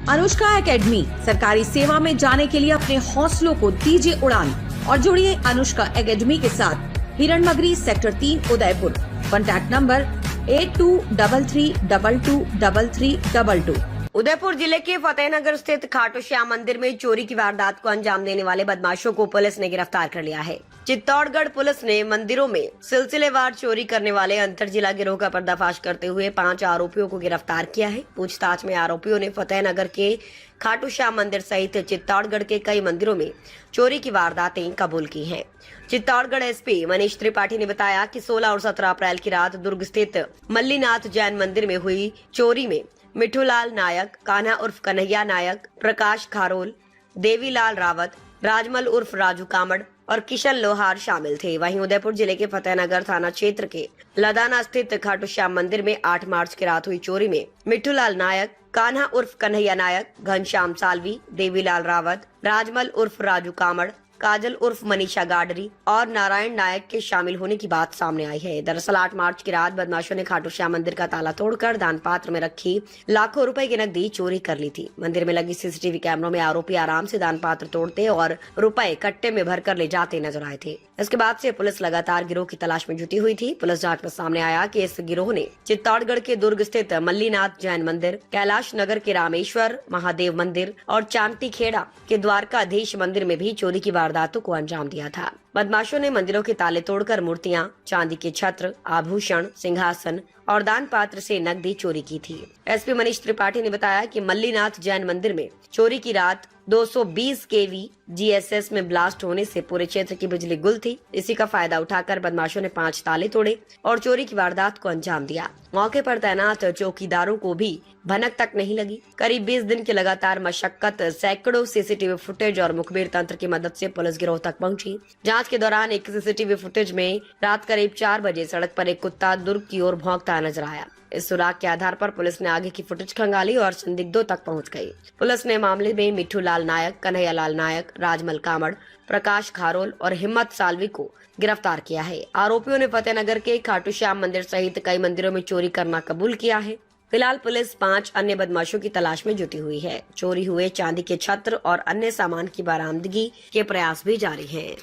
Anushka academy, सरकारी सेवा में जाने के लिए अपने हौसलों को दीजिए उड़ान और जुड़िए अनुष्का एकेडमी के साथ। Hiranmagri sector 3 Udaipur. Contact number 8233223322। Udaipur जिले के फतेहनगर स्थित खाटू श्याम मंदिर में चोरी की वारदात को अंजाम देने वाले बदमाशों को पुलिस ने गिरफ्तार कर लिया है। चित्तौड़गढ़ पुलिस ने मंदिरों में सिलसिलेवार चोरी करने वाले अंतर जिला गिरोह का पर्दाफाश करते हुए 5 आरोपियों को गिरफ्तार किया है। पूछताछ में आरोपियों ने फतेहनगर के खाटू श्याम मंदिर सहित चित्तौड़गढ़ के कई मंदिरों में चोरी की वारदातें कबूल की हैं। चित्तौड़गढ़ एसपी मनीष त्रिपाठी ने बताया कि 16 और 17 अप्रैल की रात दुर्ग स्थित मल्लीनाथ जैन मंदिर में हुई चोरी में मिठूलाल नायक, कान्हा उर्फ कन्हैया नायक, प्रकाश खारोल, देवीलाल रावत, राजमल उर्फ राजू कामड़ और किशन लोहार शामिल थे। वहीं उदयपुर जिले के फतेहनगर थाना क्षेत्र के लदाना स्थित खाटू श्याम मंदिर में 8 मार्च की रात हुई चोरी में मिठूलाल नायक, कान्हा उर्फ कन्हैया नायक, घनश्याम सालवी, देवीलाल रावत, राजमल उर्फ राजू कामड़, काजल उर्फ मनीषा गाडरी और नारायण नायक के शामिल होने की बात सामने आई है। दरअसल 8 मार्च की रात बदमाशों ने खाटू श्याम मंदिर का ताला तोड़कर दान पात्र में रखी लाखों रुपए की नकदी चोरी कर ली थी। मंदिर में लगी सीसीटीवी कैमरों में आरोपी आराम से दान पात्र तोड़ते और रुपए कट्टे में भरकर ले जाते नजर आए थे। इसके बाद से पुलिस लगातार गिरोह की तलाश में जुटी हुई थी। पुलिस जांच में सामने आया कि इस गिरोह ने चित्तौड़गढ़ के दुर्ग स्थित मल्लीनाथ जैन मंदिर, कैलाश नगर के रामेश्वर महादेव मंदिर और चांदी खेड़ा के द्वारकाधीश मंदिर में भी चोरी की वारदातों को अंजाम दिया था। बदमाशों ने मंदिरों के ताले तोड़कर मूर्तियां, चांदी के छत्र, आभूषण, सिंहासन और दान पात्र से नकदी चोरी की थी। एसपी मनीष त्रिपाठी ने बताया कि मल्लीनाथ जैन मंदिर में चोरी की रात 220 केवी जीएसएस में ब्लास्ट होने से पूरे क्षेत्र की बिजली गुल थी। इसी का फायदा उठाकर बदमाशों ने 5 ताले तोड़े और चोरी की वारदात को अंजाम दिया। मौके पर तैनात चौकीदारों को भी भनक तक नहीं लगी। करीब 20 दिन की लगातार मशक्कत, सैकड़ों सीसीटीवी फुटेज और मुखबिर तंत्र की मदद से पुलिस गिरोह तक पहुंची। जांच के दौरान एक सीसीटीवी फुटेज में रात करीब 4 बजे सड़क पर एक कुत्ता दुर्ग की ओर भौंकता नजर आया। इस सुराग के आधार पर पुलिस ने आगे की फुटेज खंगाली और संदिग्धों तक पहुंच गई। पुलिस ने मामले में मिठूलाल नायक, कन्हैयालाल नायक, राजमल कामड़, प्रकाश खारोल और हिम्मत सालवी को गिरफ्तार किया है। आरोपियों ने फतेहनगर के खाटू श्याम मंदिर सहित कई मंदिरों में चोरी करना कबूल किया है। फिलहाल पुलिस 5 अन्य बदमाशों की तलाश में जुटी हुई है। चोरी हुए चांदी के छत्र और अन्य सामान की बरामदगी के प्रयास भी जारी हैं।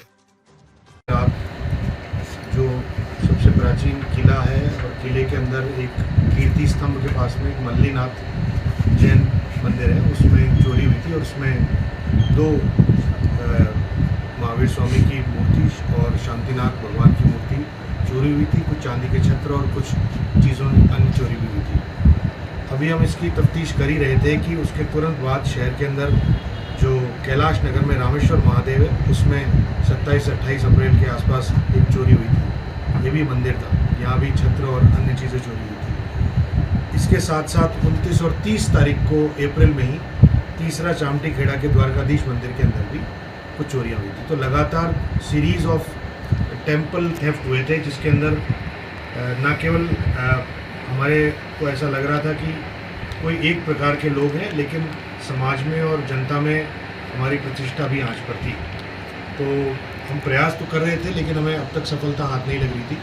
जो सबसे प्राचीन किला है और किले के अंदर एक कीर्ति स्तंभ के पास में एक मल्लीनाथ जैन मंदिर है, उसमें चोरी हुई थी और उसमें 2 महावीर स्वामी की मूर्ति और शांतिनाथ भगवान की मूर्ति चोरी हुई थी। कुछ चांदी के छत्र और कुछ चीज़ों अन्य चोरी भी हुई थी। अभी हम इसकी तफ्तीश कर ही रहे थे कि उसके तुरंत बाद शहर के अंदर जो कैलाश नगर में रामेश्वर महादेव है, उसमें 27-28 अप्रैल के आसपास एक चोरी हुई थी। ये भी मंदिर था, यहाँ भी छत्र और अन्य चीज़ें चोरी हुई थी। इसके साथ साथ 29 और 30 तारीख को अप्रैल में ही तीसरा चामटी खेड़ा के द्वारकाधीश मंदिर के अंदर भी कुछ चोरियाँ हुई थी। तो लगातार सीरीज ऑफ टेम्पल थेफ्ट हुए थे, जिसके अंदर न केवल हमारे को ऐसा लग रहा था कि कोई एक प्रकार के लोग हैं, लेकिन समाज में और जनता में हमारी प्रतिष्ठा भी आंच पर थी। तो हम प्रयास तो कर रहे थे, लेकिन हमें अब तक सफलता हाथ नहीं लग रही थी।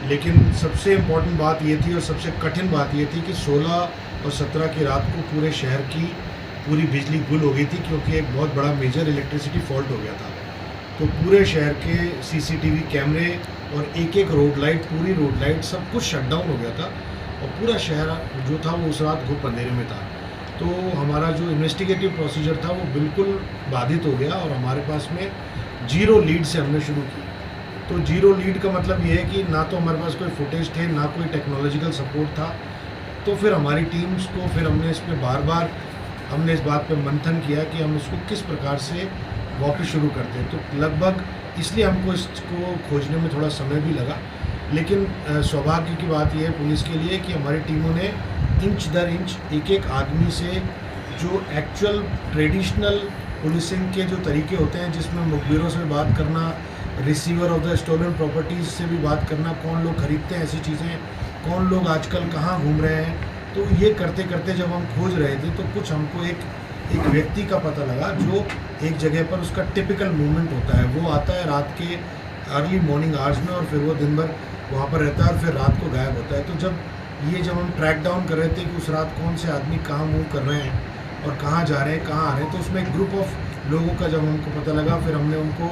लेकिन सबसे इम्पॉर्टेंट बात ये थी और सबसे कठिन बात ये थी कि 16 और 17 की रात को पूरे शहर की पूरी बिजली गुल हो गई थी, क्योंकि एक बहुत बड़ा मेजर इलेक्ट्रिसिटी फॉल्ट हो गया था। तो पूरे शहर के सीसीटीवी कैमरे और एक रोड लाइट, पूरी रोड लाइट, सब कुछ शटडाउन हो गया था और पूरा शहर जो था वो उस रात घुप अंधेरे में था। तो हमारा जो इन्वेस्टिगेटिव प्रोसीजर था वो बिल्कुल बाधित हो गया और हमारे पास में 0 लीड से हमने शुरू की। तो 0 लीड का मतलब ये है कि ना तो हमारे पास कोई फुटेज थे, ना कोई टेक्नोलॉजिकल सपोर्ट था। तो फिर हमारी टीम्स को हमने इस पर बार हमने इस बात पे मंथन किया कि हम इसको किस प्रकार से वापस शुरू करते हैं। तो लगभग इसलिए हमको इसको खोजने में थोड़ा समय भी लगा, लेकिन सौभाग्य की बात यह है पुलिस के लिए कि हमारी टीमों ने इंच दर इंच एक आदमी से जो एक्चुअल ट्रेडिशनल पुलिसिंग के जो तरीके होते हैं, जिसमें मुखबिरों से बात करना, receiver of the stolen properties से भी बात करना, कौन लोग खरीदते हैं ऐसी चीज़ें, कौन लोग आजकल कहाँ घूम रहे हैं। तो ये करते करते जब हम खोज रहे थे तो कुछ हमको एक व्यक्ति का पता लगा जो एक जगह पर उसका टिपिकल मूवमेंट होता है। वो आता है रात के अर्ली मॉर्निंग आवर्स में और फिर वो दिन भर वहाँ पर रहता है और फिर रात को गायब होता है। तो जब हम ट्रैक डाउन कर रहे थे कि उस रात कौन से आदमी कहाँ मूव कर रहे हैं, और कहाँ जा रहे हैं, कहाँ आ रहे हैं। तो उसमें एक ग्रुप ऑफ लोगों का जब हमको पता लगा, फिर हमने उनको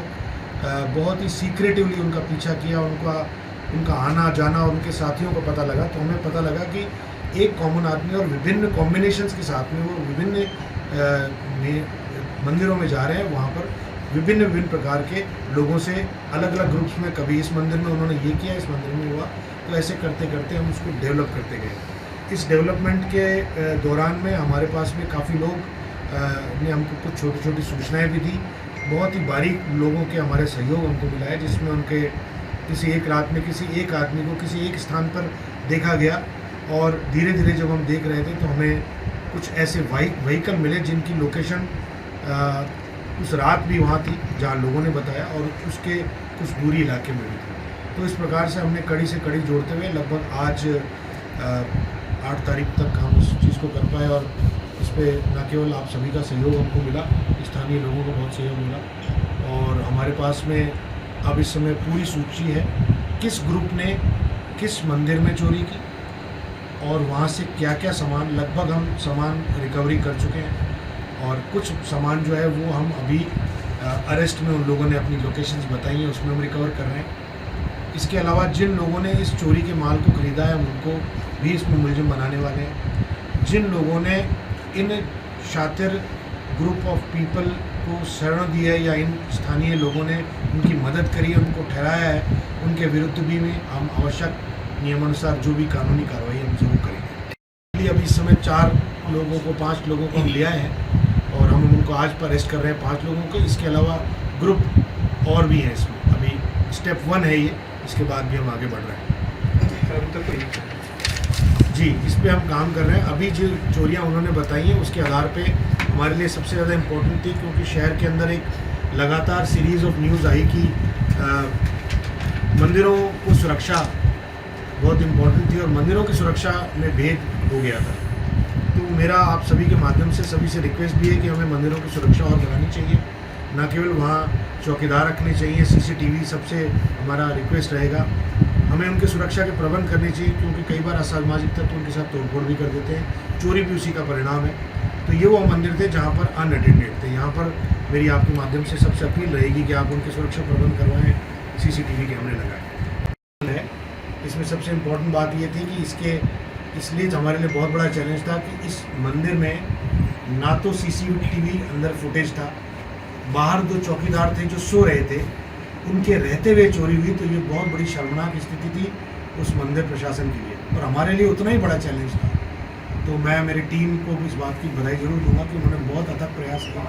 बहुत ही सीक्रेटिवली उनका पीछा किया, उनका आना जाना और उनके साथियों को पता लगा। तो हमें पता लगा कि एक कॉमन आदमी और विभिन्न कॉम्बिनेशंस के साथ में वो विभिन्न मंदिरों में जा रहे हैं। वहाँ पर विभिन्न प्रकार के लोगों से अलग अलग ग्रुप्स में, कभी इस मंदिर में उन्होंने ये किया, इस मंदिर में हुआ। तो ऐसे करते करते हम उसको डेवलप करते गए। इस डेवलपमेंट के दौरान में हमारे पास में काफ़ी लोग ने हमको कुछ छोटी छोटी सूचनाएं भी दी। बहुत ही बारीक लोगों के हमारे सहयोग हमको मिला है, जिसमें उनके किसी एक रात में किसी एक आदमी को किसी एक स्थान पर देखा गया। और धीरे धीरे जब हम देख रहे थे तो हमें कुछ ऐसे व्हीकल मिले जिनकी लोकेशन उस रात भी वहाँ थी जहाँ लोगों ने बताया, और उसके कुछ दूरी इलाके में भी थी। तो इस प्रकार से हमने कड़ी से कड़ी जोड़ते हुए लगभग आज 8 तारीख तक हम उस चीज़ को कर पाए। और इस पर न केवल आप सभी का सहयोग हमको मिला, स्थानीय लोगों को बहुत सहयोग मिला। और हमारे पास में अब इस समय पूरी सूची है किस ग्रुप ने किस मंदिर में चोरी की और वहाँ से क्या क्या सामान, लगभग हम सामान रिकवरी कर चुके हैं। और कुछ सामान जो है वो हम अभी अरेस्ट में उन लोगों ने अपनी लोकेशंस बताई हैं, उसमें हम रिकवर कर रहे हैं। इसके अलावा जिन लोगों ने इस चोरी के माल को ख़रीदा है, हम उनको भी इसमें मुलजिम बनाने वाले हैं। जिन लोगों ने इन शातिर ग्रुप ऑफ पीपल को शरण दी है या इन स्थानीय लोगों ने उनकी मदद करी है, उनको ठहराया है, उनके विरुद्ध भी में हम आवश्यक नियमानुसार जो भी कानूनी कार्रवाई हम जरूर करेंगे। अभी इस समय 5 लोगों को हम ले आए हैं और हम उनको आज पर अरेस्ट कर रहे हैं 5 लोगों को। इसके अलावा ग्रुप और भी हैं इसमें। अभी स्टेप 1 है ये, इसके बाद भी हम आगे बढ़ रहे हैं। जी, इस पे हम काम कर रहे हैं। अभी जो चोरियां उन्होंने बताई हैं उसके आधार पे हमारे लिए सबसे ज़्यादा इम्पोर्टेंट थी, क्योंकि शहर के अंदर एक लगातार सीरीज़ ऑफ न्यूज़ आई कि मंदिरों को सुरक्षा बहुत इम्पोर्टेंट थी और मंदिरों की सुरक्षा में भेद हो गया था। तो मेरा आप सभी के माध्यम से सभी से रिक्वेस्ट भी है कि हमें मंदिरों की सुरक्षा और बढ़ानी चाहिए, न केवल वहाँ चौकीदार रखने चाहिए, CCTV सबसे हमारा रिक्वेस्ट रहेगा। हमें उनकी सुरक्षा के प्रबंध करने चाहिए, क्योंकि कई बार असामाजिक तत्व उनके साथ तोड़फोड़ भी कर देते हैं, चोरी भी उसी का परिणाम है। तो ये वो मंदिर थे जहाँ पर अनअटेंडेड थे। यहाँ पर मेरी आपके माध्यम से सबसे अपील रहेगी कि आप उनकी सुरक्षा प्रबंध करवाएँ, CCTV कैमरे लगाएँ। इसमें सबसे इम्पोर्टेंट बात ये थी कि इसलिए हमारे लिए बहुत बड़ा चैलेंज था कि इस मंदिर में ना तो CCTV अंदर फुटेज था, बाहर 2 चौकीदार थे जो सो रहे थे, उनके रहते हुए चोरी हुई। तो ये बहुत बड़ी शर्मनाक स्थिति थी उस मंदिर प्रशासन के लिए, और हमारे लिए उतना ही बड़ा चैलेंज था। तो मैं मेरी टीम को इस बात की बधाई जरूर दूंगा कि उन्होंने बहुत अथक प्रयास किया।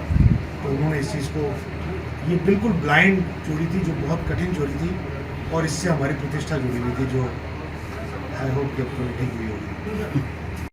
तो उन्होंने इस चीज़ को, ये बिल्कुल ब्लाइंड चोरी थी जो बहुत कठिन चोरी थी, और इससे हमारी प्रतिष्ठा जुड़ी हुई थी, जो आई होप कि अब ठीक हुई होगी।